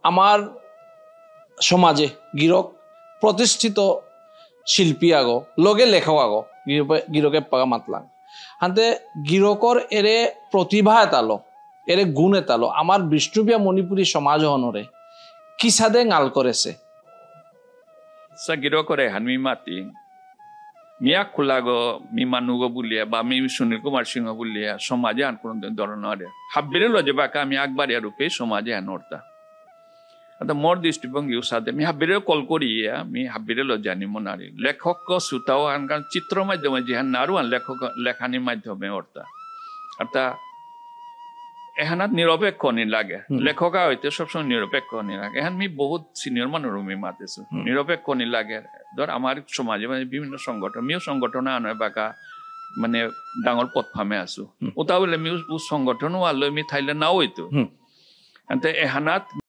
আমার সমাজে গিরক প্রতিষ্ঠিত শিল্পী আগো লগে লেখক আগো গিরকে পাগা মাতলাম হাতে গিরকর এরে প্রতিভা এতালো এরে গুণ এতালো আমার বিষ্ণুপিয়া মণিপুরী সমাজ হনরে কি সাদে গাল করেছে সা গিরকরে হানমি মাতি মিয়া খোলাগো মি মানুগো বুলিয়া বা মি সুনীল কুমার সিংহ বুলিয়া সমাজে আন কোন ধরনের হাব্বিরে লজে বাকা আমি আকবারিয়া রূপে সমাজে আনর্তা आता मोर दृष्टिभंगी साधे मी हाबिरे कल करिया मी हाबिरे लजानी मनारी लेखक सुताव आनकान चित्र माध्यमे जेहान नारु आन लेखक लेखानी माध्यमे अर्था अर्थात एहानात निरपेक्ष नि लागे लेखका हयतो सब समय निरपेक्ष नि लागे एहान मी बहुत सिनियर मानुर मी मातेछु निरपेक्ष नि लागे धर आमार समाजे माने विभिन्न संगठन मिउ संगठन आने बाका माने डांगर पथफामे आसु उता बोले मिउ संगठन वालो मी थाइले ना हयतो अन्ते एहानात